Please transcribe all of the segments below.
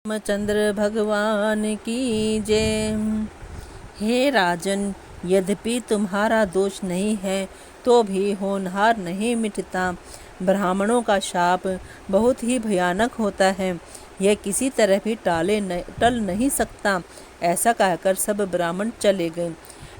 रामचंद्र भगवान की जय। हे राजन, यद्यपि तुम्हारा दोष नहीं है तो भी होनहार नहीं मिटता। ब्राह्मणों का शाप बहुत ही भयानक होता है, यह किसी तरह भी टल नहीं सकता। ऐसा कहकर सब ब्राह्मण चले गए।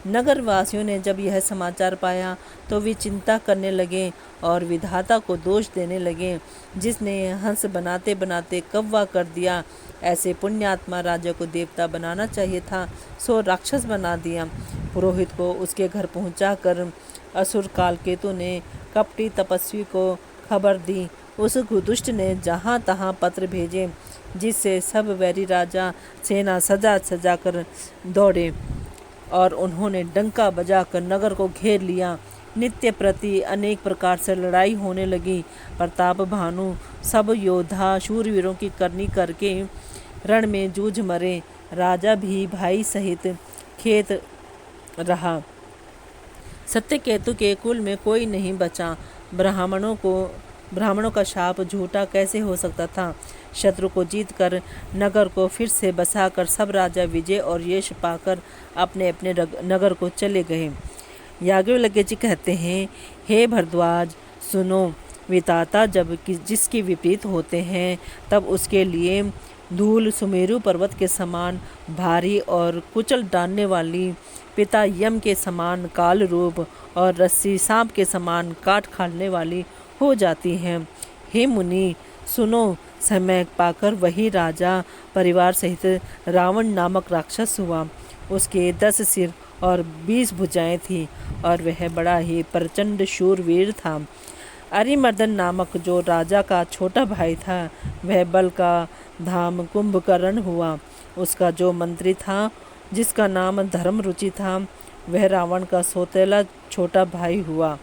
नगरवासियों ने जब यह समाचार पाया तो वे चिंता करने लगे और विधाता को दोष देने लगे, जिसने हंस बनाते बनाते कौवा कर दिया। ऐसे पुण्यात्मा राजा को देवता बनाना चाहिए था, सो राक्षस बना दिया। पुरोहित को उसके घर पहुंचाकर असुर कालकेतु ने कपटी तपस्वी को खबर दी। उस दुष्ट ने जहाँ तहाँ पत्र भेजे, जिससे सब वैरी राजा सेना सजा सजा कर दौड़े और उन्होंने डंका बजाकर नगर को घेर लिया। नित्य प्रति अनेक प्रकार से लड़ाई होने लगी। प्रताप भानु सब योद्धा शूरवीरों की करनी करके रण में जूझ मरे। राजा भी भाई सहित खेत रहा। सत्यकेतु के कुल में कोई नहीं बचा। ब्राह्मणों का शाप झूठा कैसे हो सकता था। शत्रु को जीतकर नगर को फिर से बसाकर सब राजा विजय और यश पाकर अपने अपने नगर को चले गए। याज्ञवल्क्य जी कहते हैं, हे भरद्वाज सुनो, विधाता जब जिसके विपरीत होते हैं तब उसके लिए धूल सुमेरु पर्वत के समान भारी और कुचल डालने वाली, पिता यम के समान काल रूप और रस्सी सांप के समान काट खाने वाली हो जाती है। हे मुनि सुनो, समय पाकर वही राजा परिवार सहित रावण नामक राक्षस हुआ। उसके 10 सिर और 20 भुजाएं थी और वह बड़ा ही प्रचंड शूरवीर था। अरिमर्दन नामक जो राजा का छोटा भाई था, वह बल का धाम कुंभकर्ण हुआ। उसका जो मंत्री था, जिसका नाम धर्मरुचि था, वह रावण का सौतेला छोटा भाई हुआ।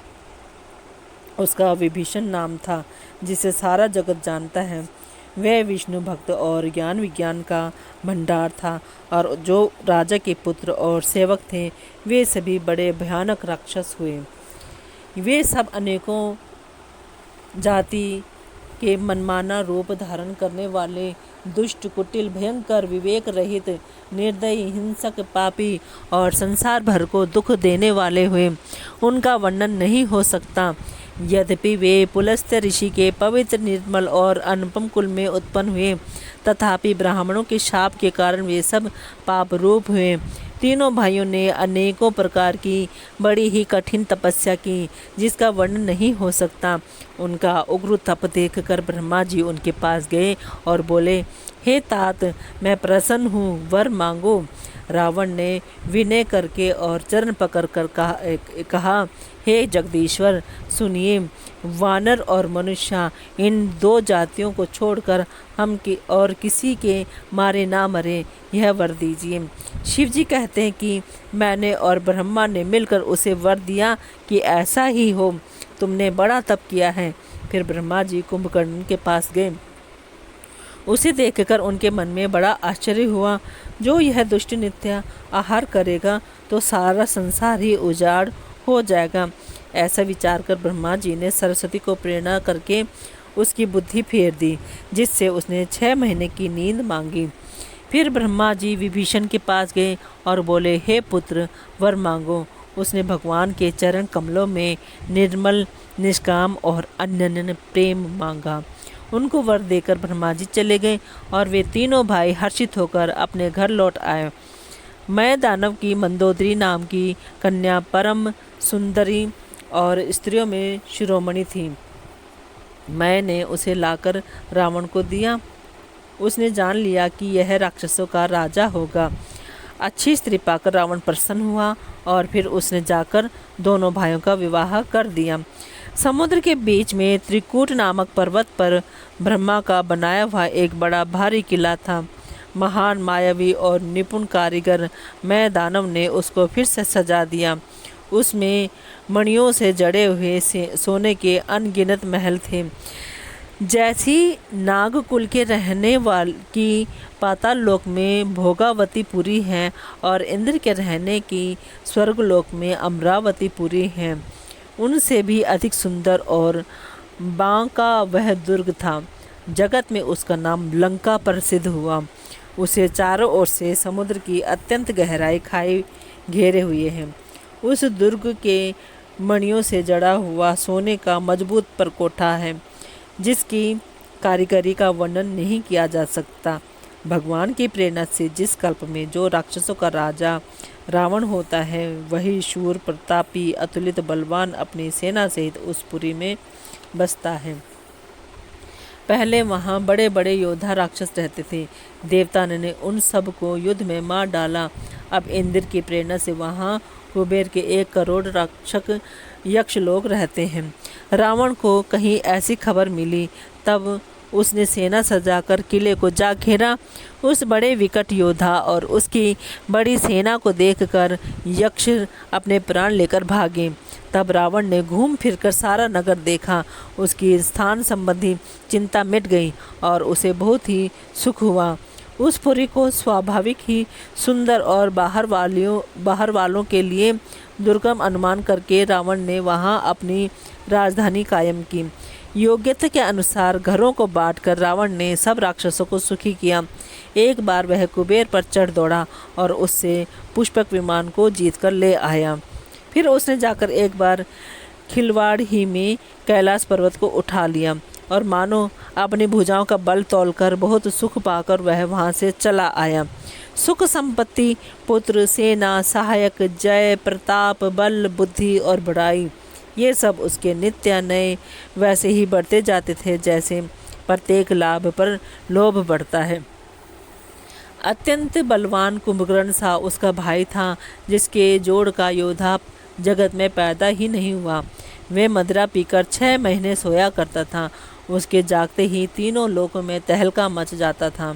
उसका विभीषण नाम था, जिसे सारा जगत जानता है। वह विष्णु भक्त और ज्ञान विज्ञान का भंडार था। और जो राजा के पुत्र और सेवक थे, वे सभी बड़े भयानक राक्षस हुए। वे सब अनेकों जाति के मनमाना रूप धारण करने वाले, दुष्ट, कुटिल, भयंकर, विवेक रहित, निर्दयी, हिंसक, पापी और संसार भर को दुख देने वाले हुए। उनका वर्णन नहीं हो सकता। यद्यपि वे पुलस्त्य ऋषि के पवित्र, निर्मल और अनुपम कुल में उत्पन्न हुए, तथापि ब्राह्मणों के शाप के कारण वे सब पाप रूप हुए। तीनों भाइयों ने अनेकों प्रकार की बड़ी ही कठिन तपस्या की, जिसका वर्णन नहीं हो सकता। उनका उग्र तप देखकर ब्रह्मा जी उनके पास गए और बोले, हे तात, मैं प्रसन्न हूँ, वर मांगो। रावण ने विनय करके और चरण पकड़कर कहा, हे जगदीश्वर सुनिए, वानर और मनुष्य, इन 2 जातियों को छोड़कर हम और किसी के मारे ना मरे, यह वर दीजिए। शिव जी कहते हैं कि मैंने और ब्रह्मा ने मिलकर उसे वर दिया कि ऐसा ही हो। तुमने बड़ा तप किया है। फिर ब्रह्मा जी कुंभकर्ण के पास गए। उसे देखकर उनके मन में बड़ा आश्चर्य हुआ। जो यह दुष्ट नित्य आहार करेगा तो सारा संसार ही उजाड़ हो जाएगा। ऐसा विचार कर ब्रह्मा जी ने सरस्वती को प्रेरणा करके उसकी बुद्धि फेर दी, जिससे उसने 6 महीने की नींद मांगी। फिर ब्रह्मा जी विभीषण के पास गए और बोले, हे पुत्र, वर मांगो। उसने भगवान के चरण कमलों में निर्मल, निष्काम और अनन्य प्रेम मांगा। उनको वर देकर ब्रह्मा जी चले गए और वे तीनों भाई हर्षित होकर अपने घर लौट आए। मैं दानव की मंदोदरी नाम की कन्या परम सुंदरी और स्त्रियों में शिरोमणि थी। मैंने उसे लाकर रावण को दिया। उसने जान लिया कि यह राक्षसों का राजा होगा। अच्छी स्त्री पाकर रावण प्रसन्न हुआ और फिर उसने जाकर दोनों भाइयों का विवाह कर दिया। समुद्र के बीच में त्रिकूट नामक पर्वत पर ब्रह्मा का बनाया हुआ एक बड़ा भारी किला था। महान, मायावी और निपुण कारीगर मैं दानव ने उसको फिर से सजा दिया। उसमें मणियों से जड़े हुए सोने के अनगिनत महल थे। जैसी नागकुल के रहने वाली की पाताल लोक में भोगावतीपुरी है और इंद्र के रहने की स्वर्गलोक में अमरावतीपुरी है, उनसे भी अधिक सुंदर और बांका वह दुर्ग था। जगत में उसका नाम लंका प्रसिद्ध हुआ। उसे चारों ओर से समुद्र की अत्यंत गहराई खाई घेरे हुए हैं। उस दुर्ग के मणियों से जड़ा हुआ सोने का मजबूत परकोटा है, जिसकी कारीगरी का वर्णन नहीं किया जा सकता। भगवान की प्रेरणा से जिस कल्प में जो राक्षसों का राजा रावण होता है, वही शूर प्रतापी अतुलित बलवान अपनी सेना सहित उस पुरी में बसता है। पहले वहाँ बड़े बड़े योद्धा राक्षस रहते थे। देवता ने उन सब को युद्ध में मार डाला। अब इंद्र की प्रेरणा से वहाँ कुबेर के 1 करोड़ राक्षस यक्ष लोग रहते हैं। रावण को कहीं ऐसी खबर मिली, तब उसने सेना सजाकर किले को जा घेरा। उस बड़े विकट योद्धा और उसकी बड़ी सेना को देखकर यक्ष अपने प्राण लेकर भागे। तब रावण ने घूम फिरकर सारा नगर देखा। उसकी स्थान संबंधी चिंता मिट गई और उसे बहुत ही सुख हुआ। उस पुरी को स्वाभाविक ही सुंदर और बाहर वालों के लिए दुर्गम अनुमान करके रावण ने वहां अपनी राजधानी कायम की। योग्यता के अनुसार घरों को बांटकर रावण ने सब राक्षसों को सुखी किया। एक बार वह कुबेर पर चढ़ दौड़ा और उससे पुष्पक विमान को जीतकर ले आया। फिर उसने जाकर एक बार खिलवाड़ ही में कैलाश पर्वत को उठा लिया और मानो अपनी भुजाओं का बल तौलकर बहुत सुख पाकर वह वहां से चला आया। सुख संपत्ति, पुत्र, सेना, सहायक, जय, प्रताप, बल, बुद्धि और बड़ाई, ये सब उसके नित्य नए वैसे ही बढ़ते जाते थे जैसे प्रत्येक लाभ पर लोभ बढ़ता है। अत्यंत बलवान कुंभकर्ण सा उसका भाई था, जिसके जोड़ का योद्धा जगत में पैदा ही नहीं हुआ। वह मदिरा पीकर 6 महीने सोया करता था। उसके जागते ही तीनों लोकों में तहलका मच जाता था।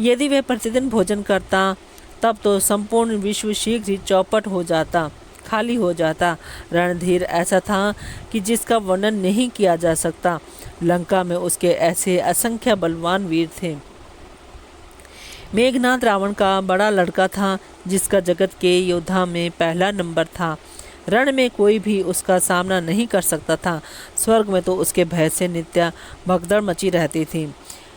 यदि वह प्रतिदिन भोजन करता, तब तो संपूर्ण विश्व शीघ्र ही चौपट हो जाता, खाली हो जाता। रणधीर ऐसा था कि जिसका वर्णन नहीं किया जा सकता। लंका में उसके ऐसे असंख्य बलवान वीर थे। मेघनाद रावण का बड़ा लड़का था, जिसका जगत के योद्धा में पहला नंबर था। रण में कोई भी उसका सामना नहीं कर सकता था। स्वर्ग में तो उसके भय से नित्य भगदड़ मची रहती थी।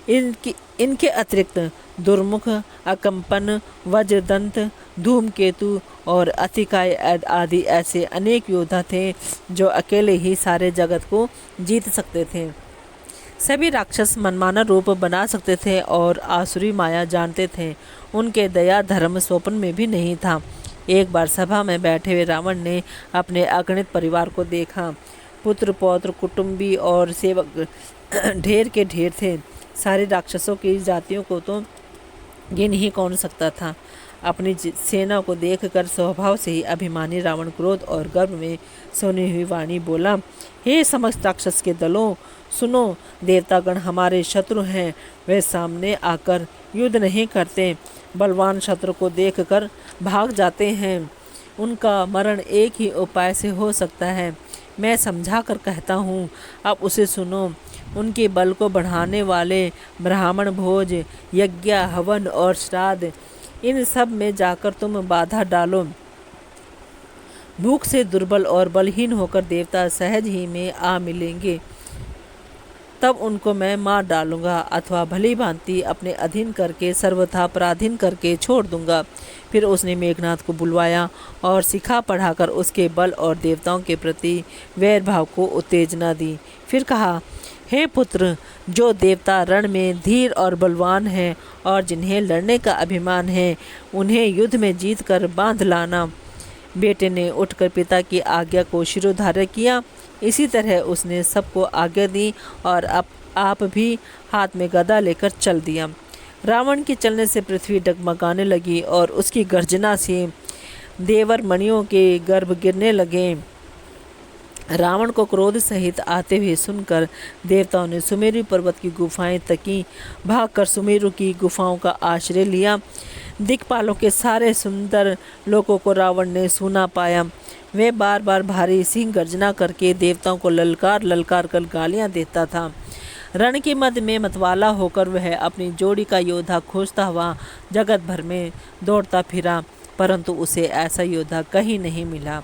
इनके अतिरिक्त दुर्मुख, अकंपन, वज्रदंत, धूमकेतु और अतिकाय आदि ऐसे अनेक योद्धा थे जो अकेले ही सारे जगत को जीत सकते थे। सभी राक्षस मनमाना रूप बना सकते थे और आसुरी माया जानते थे। उनके दया धर्म स्वप्न में भी नहीं था। एक बार सभा में बैठे हुए रावण ने अपने अगणित परिवार को देखा। पुत्र, पौत्र, कुटुंबी और सेवक ढेर के ढेर थे। सारे राक्षसों की जातियों को तो गिन ही कौन सकता था। अपनी सेना को देखकर स्वभाव से ही अभिमानी रावण क्रोध और गर्व में सोनी हुई वाणी बोला, हे समस्त राक्षस के दलों, सुनो, देवतागण हमारे शत्रु हैं। वे सामने आकर युद्ध नहीं करते, बलवान शत्रु को देखकर भाग जाते हैं। उनका मरण एक ही उपाय से हो सकता है। मैं समझा कर कहता हूँ, अब उसे सुनो। उनके बल को बढ़ाने वाले ब्राह्मण भोज, यज्ञ, हवन और श्राद्ध, इन सब में जाकर तुम बाधा डालो। भूख से दुर्बल और बलहीन होकर देवता सहज ही में आ मिलेंगे, तब उनको मैं मार डालूंगा अथवा भली भांति अपने अधीन करके सर्वथा पराधीन करके छोड़ दूंगा। फिर उसने मेघनाद को बुलवाया और सिखा पढ़ाकर उसके बल और देवताओं के प्रति वैर भाव को उत्तेजना दी। फिर कहा, हे पुत्र, जो देवता रण में धीर और बलवान हैं और जिन्हें लड़ने का अभिमान है, उन्हें युद्ध में जीत कर बांध लाना। बेटे ने उठकर पिता की आज्ञा को शिरोधार्य किया। इसी तरह उसने सबको आज्ञा दी और आप भी हाथ में गदा लेकर चल दिया। रावण के चलने से पृथ्वी डगमगाने लगी और उसकी गर्जना से देवर मणियों के गर्भ गिरने लगे। रावण को क्रोध सहित आते हुए सुनकर देवताओं ने सुमेरु पर्वत की गुफाएं तकी। भागकर सुमेरु की गुफाओं का आश्रय लिया। दिक्पालों के सारे सुंदर लोगों को रावण ने सूना पाया। वे बार बार भारी सिंह गर्जना करके देवताओं को ललकार ललकार कर गालियां देता था। रण के मध्य में मतवाला होकर वह अपनी जोड़ी का योद्धा खोजता हुआ जगत भर में दौड़ता फिरा, परंतु उसे ऐसा योद्धा कहीं नहीं मिला।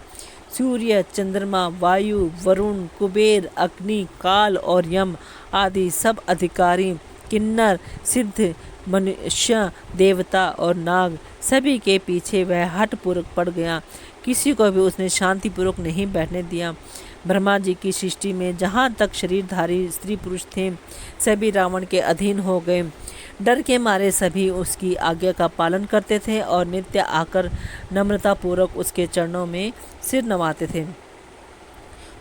सूर्य, चंद्रमा, वायु, वरुण, कुबेर, अग्नि, काल और यम आदि सब अधिकारी, किन्नर, सिद्ध, मनुष्य, देवता और नाग सभी के पीछे वह हठपूर्वक पड़ गया। किसी को भी उसने शांतिपूर्वक नहीं बैठने दिया। ब्रह्मा जी की सृष्टि में जहाँ तक शरीरधारी स्त्री पुरुष थे, सभी रावण के अधीन हो गए। डर के मारे सभी उसकी आज्ञा का पालन करते थे और नित्य आकर नम्रतापूर्वक उसके चरणों में सिर नवाते थे।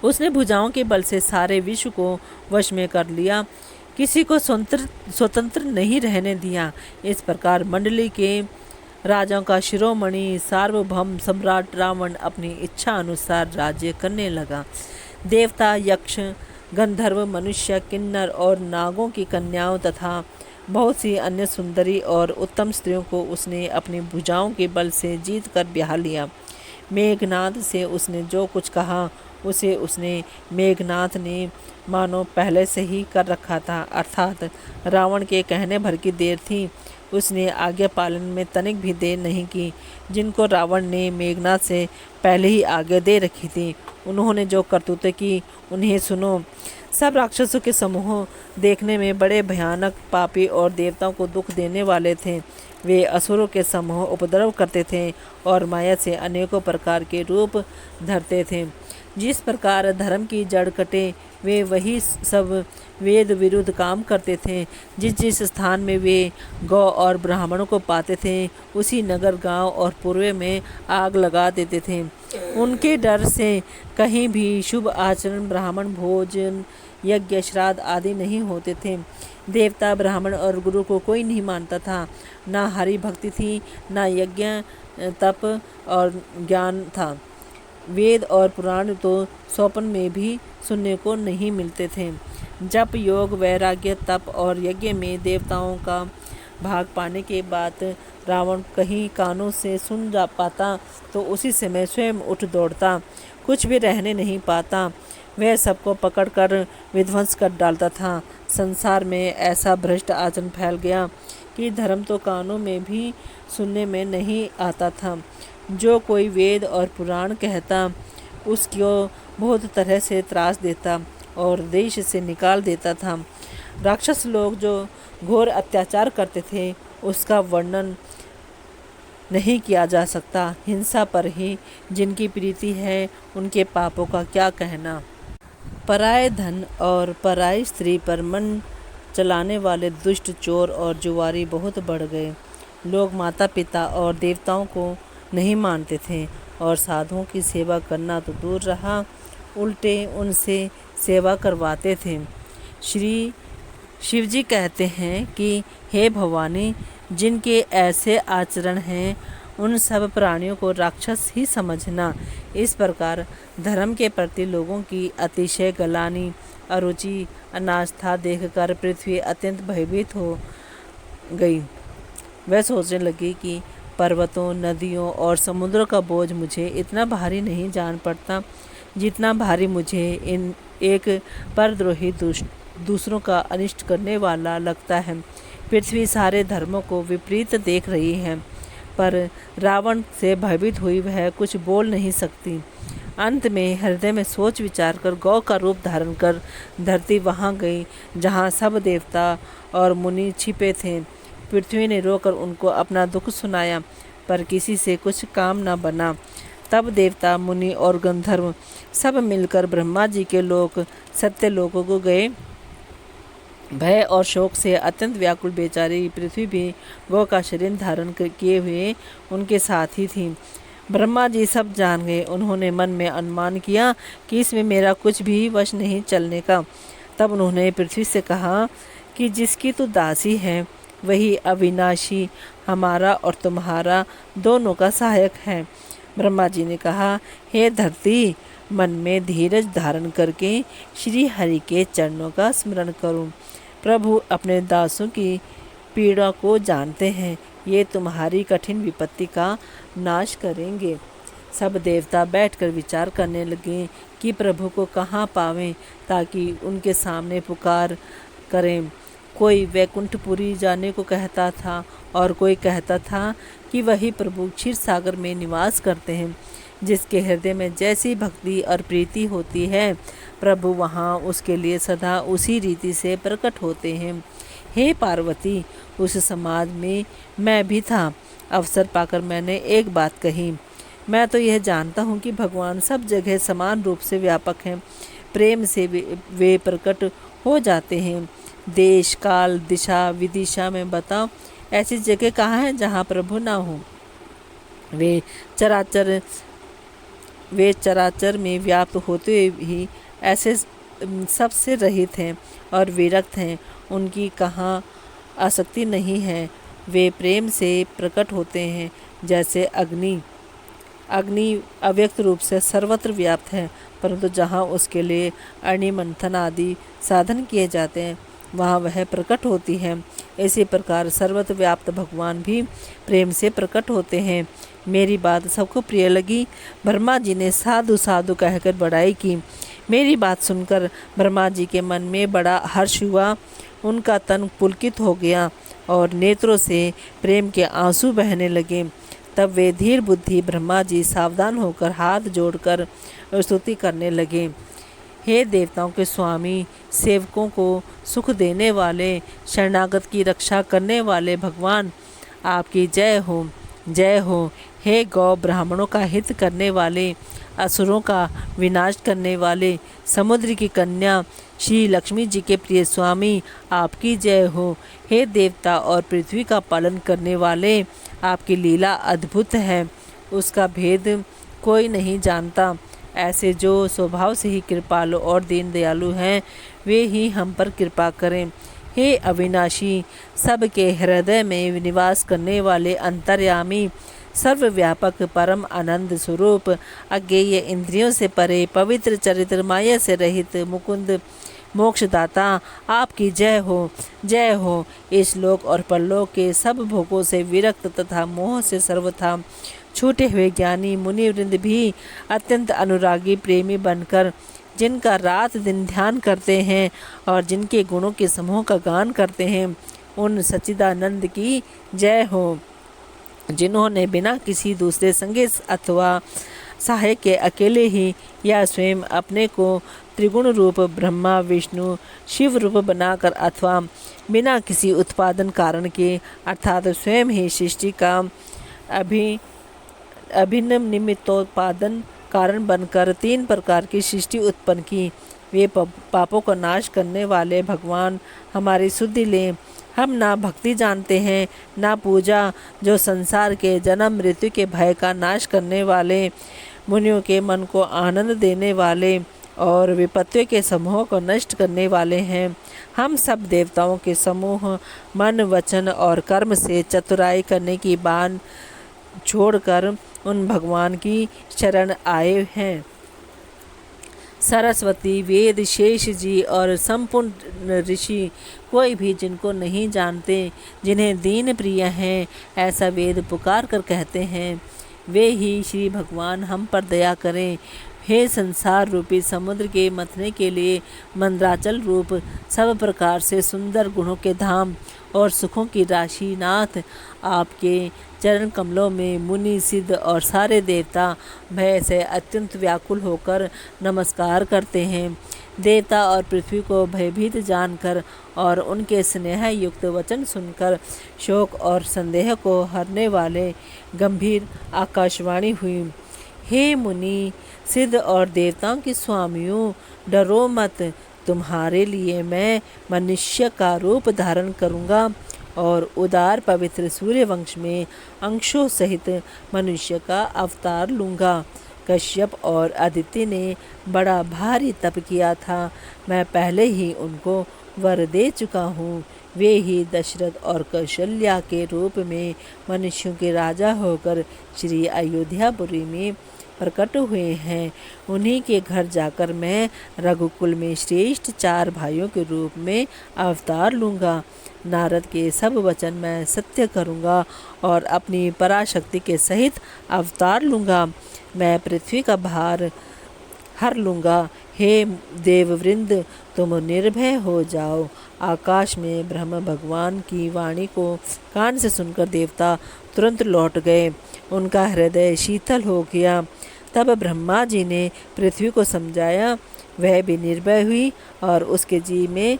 उसने भुजाओं के बल से सारे विश्व को वश में कर लिया, किसी को स्वतंत्र नहीं रहने दिया। इस प्रकार मंडली के राजाओं का शिरोमणि सार्वभौम सम्राट रावण अपनी इच्छा अनुसार राज्य करने लगा। देवता, यक्ष, गंधर्व, मनुष्य, किन्नर और नागों की कन्याओं तथा बहुत सी अन्य सुंदरी और उत्तम स्त्रियों को उसने अपनी भुजाओं के बल से जीत कर ब्याह लिया। मेघनाद से उसने जो कुछ कहा उसे उसने मेघनाथ ने मानो पहले से ही कर रखा था, अर्थात रावण के कहने भर की देर थी। उसने आज्ञा पालन में तनिक भी देर नहीं की। जिनको रावण ने मेघनाथ से पहले ही आज्ञा दे रखी थी, उन्होंने जो करतूतें की उन्हें सुनो। सब राक्षसों के समूह देखने में बड़े भयानक, पापी और देवताओं को दुख देने वाले थे। वे असुरों के समूह उपद्रव करते थे और माया से अनेकों प्रकार के रूप धरते थे। जिस प्रकार धर्म की जड़ कटे, वे वही सब वेद विरुद्ध काम करते थे। जिस जिस स्थान में वे गौ और ब्राह्मणों को पाते थे, उसी नगर, गांव और पूर्व में आग लगा देते थे। उनके डर से कहीं भी शुभ आचरण, ब्राह्मण भोजन, यज्ञ, श्राद्ध आदि नहीं होते थे। देवता, ब्राह्मण और गुरु को कोई नहीं मानता था। ना हरि भक्ति थी, ना यज्ञ, तप और ज्ञान था। वेद और पुराण तो स्वप्न में भी सुनने को नहीं मिलते थे। जप, योग, वैराग्य, तप और यज्ञ में देवताओं का भाग पाने के बाद रावण कहीं कानों से सुन जा पाता तो उसी समय स्वयं उठ दौड़ता, कुछ भी रहने नहीं पाता। वह सबको पकड़कर विध्वंस कर डालता था। संसार में ऐसा भ्रष्ट आचरण फैल गया कि धर्म तो कानों में भी सुनने में नहीं आता था। जो कोई वेद और पुराण कहता, उसको बहुत तरह से त्रास देता और देश से निकाल देता था। राक्षस लोग जो घोर अत्याचार करते थे, उसका वर्णन नहीं किया जा सकता। हिंसा पर ही जिनकी प्रीति है, उनके पापों का क्या कहना। पराये धन और पराई स्त्री पर मन चलाने वाले दुष्ट, चोर और जुआरी बहुत बढ़ गए। लोग माता पिता और देवताओं को नहीं मानते थे और साधुओं की सेवा करना तो दूर रहा, उल्टे उनसे सेवा करवाते थे। श्री शिवजी कहते हैं कि हे भवानी, जिनके ऐसे आचरण हैं, उन सब प्राणियों को राक्षस ही समझना। इस प्रकार धर्म के प्रति लोगों की अतिशय गलानी, अरुचि, अनास्था देखकर पृथ्वी अत्यंत भयभीत हो गई। वह सोचने लगी कि पर्वतों, नदियों और समुद्रों का बोझ मुझे इतना भारी नहीं जान पड़ता, जितना भारी मुझे इन एक परद्रोही दूसरों का अनिष्ट करने वाला लगता है। पृथ्वी सारे धर्मों को विपरीत देख रही है, पर रावण से भयभीत हुई वह कुछ बोल नहीं सकती। अंत में हृदय में सोच विचार कर गौ का रूप धारण कर धरती वहाँ गई जहाँ सब देवता और मुनि छिपे थे। पृथ्वी ने रोकर उनको अपना दुख सुनाया, पर किसी से कुछ काम न बना। तब देवता, मुनि और गंधर्व सब मिलकर ब्रह्मा जी के लोक सत्य लोकों को गए। भय और शोक से अत्यंत व्याकुल बेचारी पृथ्वी भी गौ का शरीर धारण किए हुए उनके साथ ही थी। ब्रह्मा जी सब जान गए। उन्होंने मन में अनुमान किया कि इसमें मेरा कुछ भी वश नहीं चलने का। तब उन्होंने पृथ्वी से कहा कि जिसकी तू दासी है, वही अविनाशी हमारा और तुम्हारा दोनों का सहायक है। ब्रह्मा जी ने कहा, हे धरती, मन में धीरज धारण करके श्री हरि के चरणों का स्मरण करूं। प्रभु अपने दासों की पीड़ा को जानते हैं, ये तुम्हारी कठिन विपत्ति का नाश करेंगे। सब देवता बैठकर विचार करने लगे कि प्रभु को कहाँ पावें ताकि उनके सामने पुकार करें। कोई वैकुंठपुरी जाने को कहता था और कोई कहता था कि वही प्रभु क्षीर सागर में निवास करते हैं। जिसके हृदय में जैसी भक्ति और प्रीति होती है, प्रभु वहाँ उसके लिए सदा उसी रीति से प्रकट होते हैं। हे पार्वती, उस समाज में मैं भी था। अवसर पाकर मैंने एक बात कही, मैं तो यह जानता हूँ कि भगवान सब जगह समान रूप से व्यापक हैं। प्रेम से वे प्रकट हो जाते हैं। देश काल दिशा विदिशा में बताओ, ऐसी जगह कहाँ है जहाँ प्रभु ना हो। वे चराचर में व्याप्त होते हुए भी ऐसे सबसे रहित हैं और विरक्त हैं। उनकी कहाँ आसक्ति नहीं है। वे प्रेम से प्रकट होते हैं, जैसे अग्नि अव्यक्त रूप से सर्वत्र व्याप्त है, परंतु जहाँ उसके लिए अग्निमंथन आदि साधन किए जाते हैं, वहाँ वह प्रकट होती है। इसी प्रकार सर्वत्र व्याप्त भगवान भी प्रेम से प्रकट होते हैं। मेरी बात सबको प्रिय लगी। ब्रह्मा जी ने साधु साधु कहकर बड़ाई की। मेरी बात सुनकर ब्रह्मा जी के मन में बड़ा हर्ष हुआ। उनका तन पुलकित हो गया और नेत्रों से प्रेम के आंसू बहने लगे। तब वे धीर बुद्धि ब्रह्मा जी सावधान होकर हाथ जोड़कर स्तुति करने लगे। हे देवताओं के स्वामी, सेवकों को सुख देने वाले, शरणागत की रक्षा करने वाले भगवान, आपकी जय हो, जय हो। हे गौ ब्राह्मणों का हित करने वाले, असुरों का विनाश करने वाले, समुद्र की कन्या श्री लक्ष्मी जी के प्रिय स्वामी, आपकी जय हो। हे देवता और पृथ्वी का पालन करने वाले, आपकी लीला अद्भुत है, उसका भेद कोई नहीं जानता। ऐसे जो स्वभाव से ही कृपालु और दीन दयालु हैं, वे ही हम पर कृपा करें। हे अविनाशी, सबके हृदय में निवास करने वाले अंतर्यामी, सर्वव्यापक परम आनंद स्वरूप, अज्ञेय इंद्रियों से परे, पवित्र चरित्र, माया से रहित मुकुंद मोक्षदाता, आपकी जय हो, जय हो। इस लोक और परलोक के सब भोगों से विरक्त तथा मोह से सर्वथा छूटे हुए ज्ञानी मुनि वृंद भी अत्यंत अनुरागी प्रेमी बनकर, जिनका रात दिन ध्यान करते हैं और जिनके गुणों के समूह का गान करते हैं, उन सच्चिदानंद की जय हो, जिन्होंने बिना किसी दूसरे संगे अथवा सहायक के अकेले ही या स्वयं अपने को त्रिगुण रूप ब्रह्मा विष्णु शिव रूप बनाकर अथवा बिना किसी उत्पादन कारण के अर्थात स्वयं ही सृष्टि का अभिन्न निमित्तोत्पादन कारण बनकर 3 प्रकार की सृष्टि उत्पन्न की। वे पापों का नाश करने वाले भगवान हमारी सुधि लें। हम ना भक्ति जानते हैं ना पूजा, जो संसार के जन्म मृत्यु के भय का नाश करने वाले, मुनियों के मन को आनंद देने वाले और विपत्तियों के समूह को नष्ट करने वाले हैं। हम सब देवताओं के समूह मन वचन और कर्म से चतुराई करने की बात छोड़कर उन भगवान की शरण आए हैं। सरस्वती, वेद, शेष जी और संपूर्ण ऋषि कोई भी जिनको नहीं जानते, जिन्हें दीन प्रिय हैं, ऐसा वेद पुकार कर कहते हैं, वे ही श्री भगवान हम पर दया करें। हे संसार रूपी समुद्र के मथने के लिए मंद्राचल रूप सब प्रकार से सुंदर गुणों के धाम और सुखों की राशि नाथ, आपके चरण कमलों में मुनि सिद्ध और सारे देवता भय से अत्यंत व्याकुल होकर नमस्कार करते हैं। देवता और पृथ्वी को भयभीत जानकर और उनके स्नेह युक्त वचन सुनकर शोक और संदेह को हरने वाले गंभीर आकाशवाणी हुई। हे मुनि सिद्ध और देवताओं की स्वामियों, डरो मत, तुम्हारे लिए मैं मनुष्य का रूप धारण करूँगा और उदार पवित्र सूर्यवंश में अंशों सहित मनुष्य का अवतार लूँगा। कश्यप और अदिति ने बड़ा भारी तप किया था, मैं पहले ही उनको वर दे चुका हूँ। वे ही दशरथ और कौशल्या के रूप में मनुष्यों के राजा होकर श्री अयोध्यापुरी में प्रकट हुए हैं। उन्हीं के घर जाकर मैं रघुकुल में श्रेष्ठ 4 भाइयों के रूप में अवतार लूँगा। नारद के सब वचन मैं सत्य करूँगा और अपनी पराशक्ति के सहित अवतार लूँगा। मैं पृथ्वी का भार हर लूँगा। हे देववृंद, तुम निर्भय हो जाओ। आकाश में ब्रह्म भगवान की वाणी को कान से सुनकर देवता तुरंत लौट गए। उनका हृदय शीतल हो गया। तब ब्रह्मा जी ने पृथ्वी को समझाया, वह भी निर्भय हुई और उसके जी में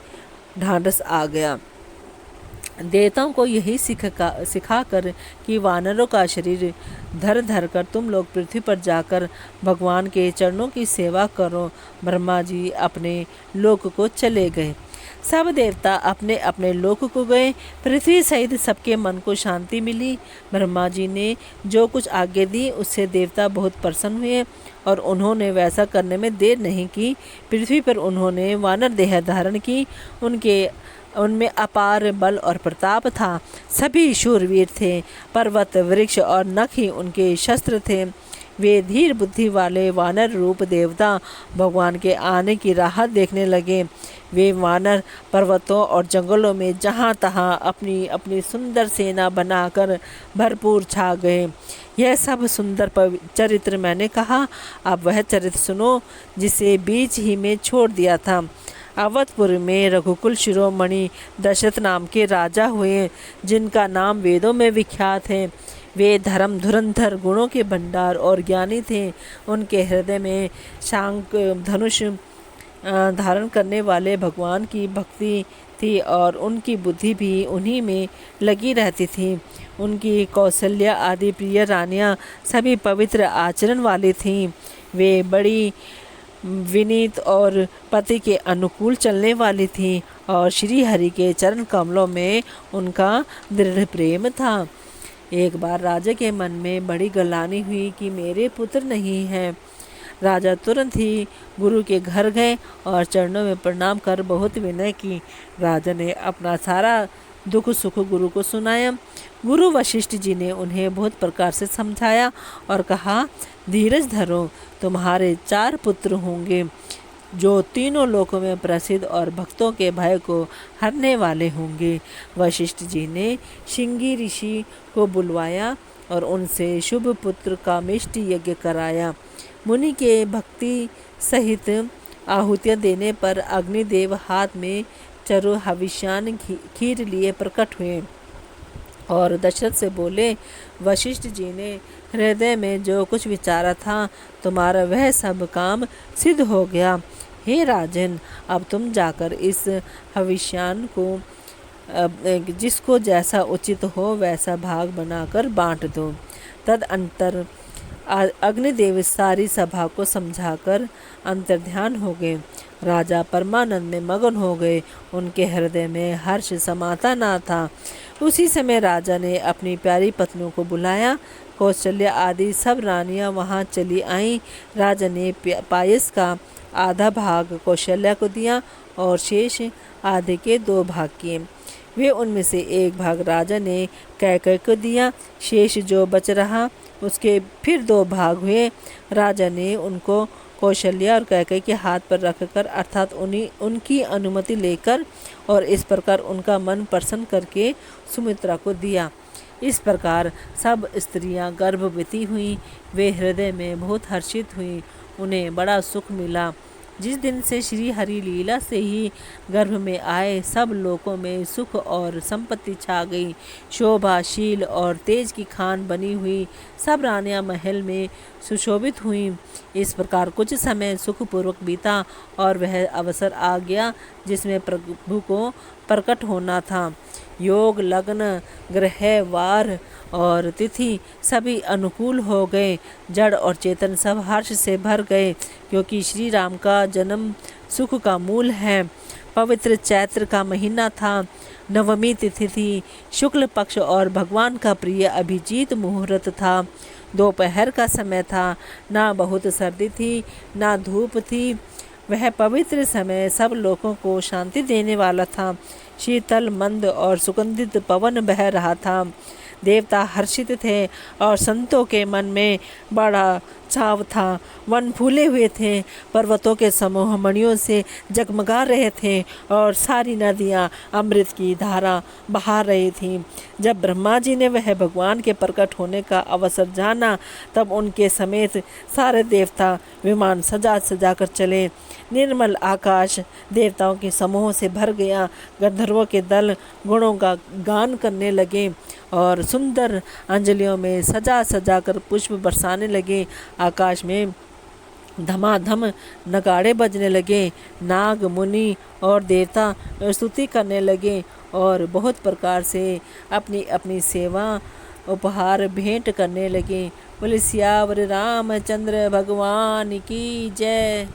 ढांढस आ गया। देवताओं को यही सिखाकर कि वानरों का शरीर धर धर कर तुम लोग पृथ्वी पर जाकर भगवान के चरणों की सेवा करो, ब्रह्मा जी अपने लोक को चले गए। सब देवता अपने अपने लोक को गए। पृथ्वी सहित सबके मन को शांति मिली। ब्रह्मा जी ने जो कुछ आज्ञा दी उससे देवता बहुत प्रसन्न हुए और उन्होंने वैसा करने में देर नहीं की। पृथ्वी पर उन्होंने वानर देह धारण की। उनमें अपार बल और प्रताप था। सभी शूरवीर थे। पर्वत, वृक्ष और नख ही उनके शस्त्र थे। वे धीर बुद्धि वाले वानर रूप देवता भगवान के आने की राह देखने लगे। वे वानर पर्वतों और जंगलों में जहाँ तहाँ अपनी अपनी सुंदर सेना बनाकर भरपूर छा गए। यह सब सुंदर चरित्र मैंने कहा। अब वह चरित्र सुनो जिसे बीच ही में छोड़ दिया था। अवधपुर में रघुकुल शिरोमणि दशरथ नाम के राजा हुए, जिनका नाम वेदों में विख्यात है। वे धर्म धुरंधर गुणों के भंडार और ज्ञानी थे। उनके हृदय में शांक धनुष धारण करने वाले भगवान की भक्ति थी और उनकी बुद्धि भी उन्हीं में लगी रहती थी। उनकी कौशल्या आदि प्रिय रानियां सभी पवित्र आचरण वाली थीं। वे बड़ी विनीत और पति के अनुकूल चलने वाली थी और श्री हरि के चरण कमलों में उनका दृढ़ प्रेम था। एक बार राजा के मन में बड़ी गलानी हुई कि मेरे पुत्र नहीं हैं। राजा तुरंत ही गुरु के घर गए और चरणों में प्रणाम कर बहुत विनय की। राजा ने अपना सारा दुख सुख गुरु को सुनाया। गुरु वशिष्ठ जी ने उन्हें बहुत प्रकार से समझाया और कहा, धीरज धरो, तुम्हारे 4 पुत्र होंगे जो तीनों लोकों में प्रसिद्ध और भक्तों के भय को हरने वाले होंगे। वशिष्ठ जी ने श्रृंगी ऋषि को बुलवाया और उनसे शुभ पुत्र का मिष्टि यज्ञ कराया। मुनि के भक्ति सहित आहुतियाँ देने पर अग्निदेव हाथ में चरु हविष्यान खीर लिए प्रकट हुए और दशरथ से बोले, वशिष्ठ जी ने हृदय में जो कुछ विचारा था तुम्हारा वह सब काम सिद्ध हो गया। हे राजन, अब तुम जाकर इस हविष्यान को जिसको जैसा उचित हो वैसा भाग बनाकर बांट दो। तदअंतर अग्निदेव सारी सभा को समझाकर अंतर्ध्यान हो गए। राजा परमानंद में मगन हो गए। उनके हृदय में हर्ष समाता ना था। उसी समय राजा ने अपनी प्यारी पत्नियों को बुलाया। कौशल्या आदि सब रानियां वहां चली आईं। राजा ने पायस का आधा भाग कौशल्या को दिया और शेष आधे के 2 भाग किए। वे उनमें से 1 भाग राजा ने कैकेयी को दिया। शेष जो बच रहा उसके फिर 2 भाग हुए। राजा ने उनको कौशल्या और कैकेयी के हाथ पर रखकर अर्थात उनकी अनुमति लेकर और इस प्रकार उनका मन प्रसन्न करके सुमित्रा को दिया। इस प्रकार सब स्त्रियां गर्भवती हुईं। वे हृदय में बहुत हर्षित हुईं। उन्हें बड़ा सुख मिला। जिस दिन से श्री हरि लीला से ही गर्भ में आए, सब लोगों में सुख और संपत्ति छा गई। शोभा, शील और तेज की खान बनी हुई सब रानियां महल में सुशोभित हुईं। इस प्रकार कुछ समय सुखपूर्वक बीता और वह अवसर आ गया जिसमें प्रभु को प्रकट होना था। योग, लग्न, ग्रह, वार और तिथि सभी अनुकूल हो गए। जड़ और चेतन सब हर्ष से भर गए, क्योंकि श्री राम का जन्म सुख का मूल है। पवित्र चैत्र का महीना था। नवमी तिथि थी। शुक्ल पक्ष और भगवान का प्रिय अभिजीत मुहूर्त था। दोपहर का समय था। ना बहुत सर्दी थी ना धूप थी। वह पवित्र समय सब लोगों को शांति देने वाला था। शीतल, मंद और सुगंधित पवन बह रहा था। देवता हर्षित थे और संतों के मन में बड़ा चाव था। वन फूले हुए थे। पर्वतों के समूह मणियों से जगमगा रहे थे और सारी नदियां अमृत की धारा बहा रही थीं। जब ब्रह्मा जी ने वह भगवान के प्रकट होने का अवसर जाना, तब उनके समेत सारे देवता विमान सजा सजा कर चले। निर्मल आकाश देवताओं के समूह से भर गया। गंधर्वों के दल गुणों का गान करने लगे और सुंदर अंजलियों में सजा सजा कर पुष्प बरसाने लगे। आकाश में धमाधम नगाड़े बजने लगे। नाग मुनि और देवता स्तुति करने लगे और बहुत प्रकार से अपनी अपनी सेवा उपहार भेंट करने लगे। बोले सियावर रामचंद्र भगवान की जय।